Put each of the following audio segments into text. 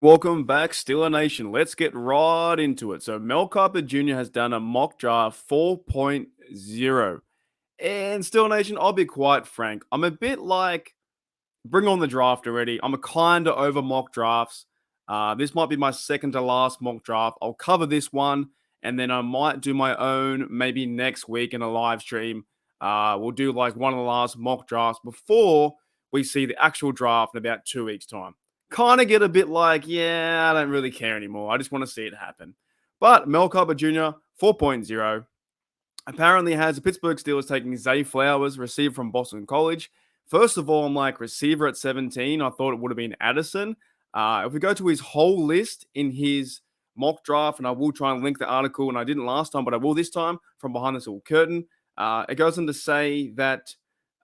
Welcome back, Steeler Nation. Let's get right into it. So, Mel Kiper Jr. has done a mock draft 4.0. And Steeler Nation, I'll be quite frank. I'm a bit like, bring on the draft already. I'm a kind of over mock drafts. This might be my second to last mock draft. I'll cover this one, and then I might do my own maybe next week in a live stream. We'll do like one of the last mock drafts before we see the actual draft in about 2 weeks' time. Kind of get a bit like, yeah, I don't really care anymore. I just want to see it happen. But Mel Kiper Jr. 4.0 apparently has the Pittsburgh Steelers taking Zay Flowers, receiver from Boston College. First of all, I'm like, receiver at 17. I thought it would have been Addison. If we go to his whole list in his mock draft, and I will try and link the article, and I didn't last time, but I will this time from behind this little curtain. It goes on to say that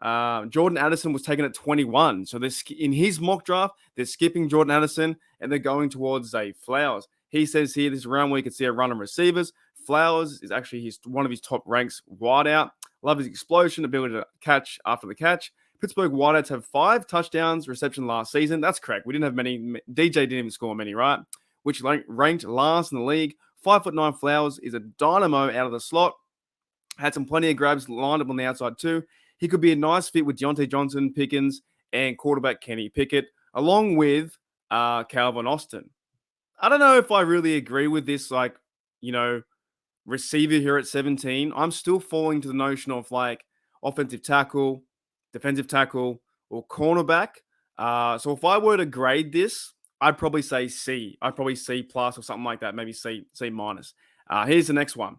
Jordan Addison was taken at 21. So in his mock draft, they're skipping Jordan Addison and they're going towards Zay Flowers. He says here this is around where you can see a run on receivers. Flowers is actually one of his top ranks wideout. Love his explosion, ability to catch after the catch. Pittsburgh wideouts have 5 touchdowns reception last season. That's correct. We didn't have many. DJ didn't even score many, right? Which ranked last in the league. 5'9" Flowers is a dynamo out of the slot. Had some plenty of grabs lined up on the outside too. He could be a nice fit with Deontay Johnson, Pickens, and quarterback Kenny Pickett, along with Calvin Austin. I don't know if I really agree with this, receiver here at 17. I'm still falling to the notion of like offensive tackle, defensive tackle, or cornerback. So if I were to grade this, I'd probably say C. I'd probably C plus or something like that, maybe C minus. Here's the next one.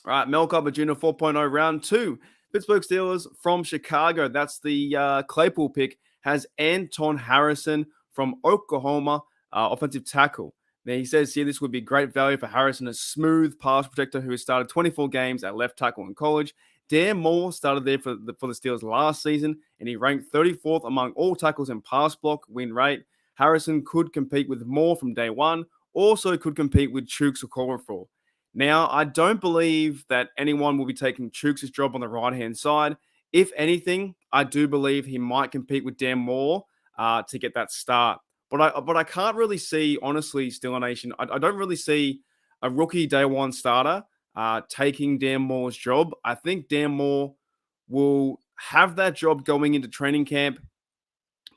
All right, Mel Kiper Jr. 4.0 round 2. Pittsburgh Steelers from Chicago. That's the Claypool pick. Has Anton Harrison from Oklahoma, offensive tackle. Now he says here this would be great value for Harrison, a smooth pass protector who has started 24 games at left tackle in college. Dan Moore started there for the Steelers last season, and he ranked 34th among all tackles in pass block win rate. Harrison could compete with Moore from day one, also could compete with Chooks or Corafor. Now, I don't believe that anyone will be taking Chooks' job on the right-hand side. If anything, I do believe he might compete with Dan Moore to get that start. But I can't really see, honestly, Steeler Nation, I don't really see a rookie day one starter taking Dan Moore's job. I think Dan Moore will have that job going into training camp,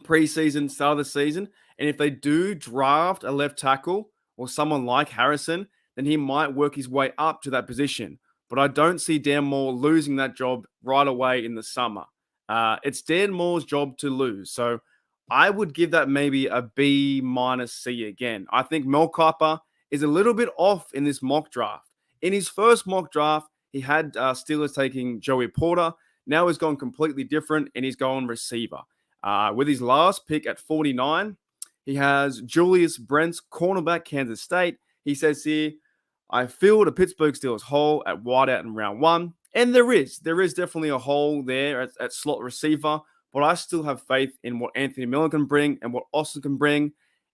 preseason, start of the season. And if they do draft a left tackle or someone like Harrison, then he might work his way up to that position. But I don't see Dan Moore losing that job right away in the summer. It's Dan Moore's job to lose. So I would give that maybe a B minus C again. I think Mel Kiper is a little bit off in this mock draft. In his first mock draft, he had Steelers taking Joey Porter. Now he's gone completely different and he's gone receiver. With his last pick at 49, he has Julius Brents, cornerback, Kansas State. He says here, I filled a Pittsburgh Steelers hole at wideout in round 1. And there is definitely a hole there at slot receiver, but I still have faith in what Anthony Miller can bring and what Austin can bring.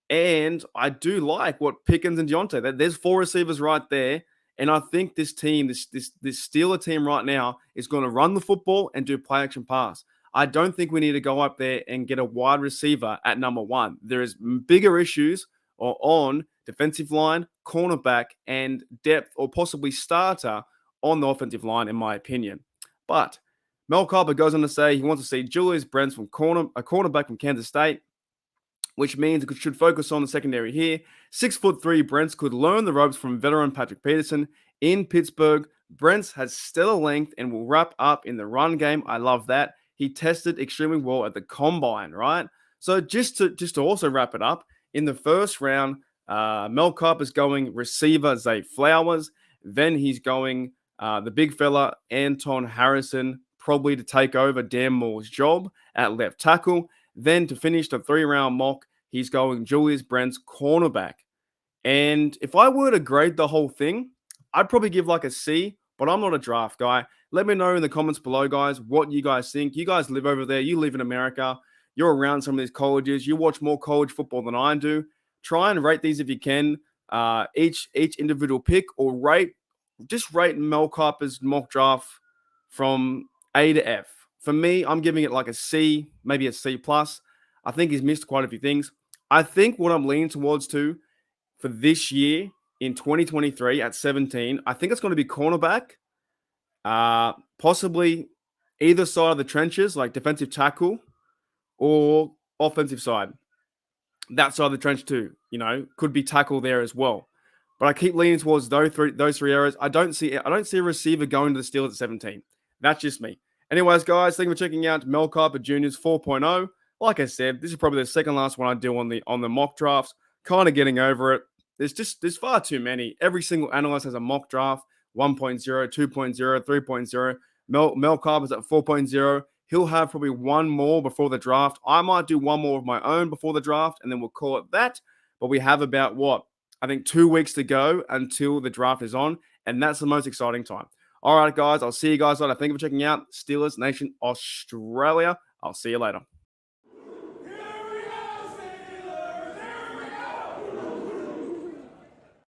And I do like what Pickens and Deontay, there's 4 receivers right there. And I think this team, this Steeler team right now is going to run the football and do play action pass. I don't think we need to go up there and get a wide receiver at number 1. There is bigger issues on defensive line, cornerback, and depth, or possibly starter on the offensive line, in my opinion. But Mel Kiper goes on to say he wants to see Julius Brents from a cornerback from Kansas State, which means it should focus on the secondary here. 6'3" Brents could learn the ropes from veteran Patrick Peterson in Pittsburgh. Brents has stellar length and will wrap up in the run game. I love that. He tested extremely well at the combine, right? So just to also wrap it up, in the first round, Mel Kiper is going receiver Zay Flowers. Then he's going the big fella Anton Harrison, probably to take over Dan Moore's job at left tackle. Then to finish the 3-round mock, he's going Julius Brents, cornerback. And if I were to grade the whole thing, I'd probably give like a C, but I'm not a draft guy. Let me know in the comments below, guys, what you guys think. You guys live over there. You live in America. You're around some of these colleges. You watch more college football than I do. Try and rate these if you can. Each individual pick, or just rate Mel Kiper's mock draft from A to F. For me, I'm giving it like a C, maybe a C plus. I think he's missed quite a few things. I think what I'm leaning towards too for this year in 2023 at 17, I think it's going to be cornerback, possibly either side of the trenches, like defensive tackle or offensive side. That side of the trench too, could be tackle there as well. But I keep leaning towards those three areas. I don't see a receiver going to the Steelers at 17. That's just me. Anyways, guys, thank you for checking out MEL KIPER JR's 4.0. Like I said, this is probably the second last one I do on the mock drafts. Kind of getting over it. There's far too many. Every single analyst has a mock draft: 1.0, 2.0, 3.0. MEL KIPER's at 4.0. He'll have probably one more before the draft. I might do one more of my own before the draft, and then we'll call it that. But we have about I think 2 weeks to go until the draft is on, and that's the most exciting time. All right, guys, I'll see you guys later. Thank you for checking out Steelers Nation Australia. I'll see you later.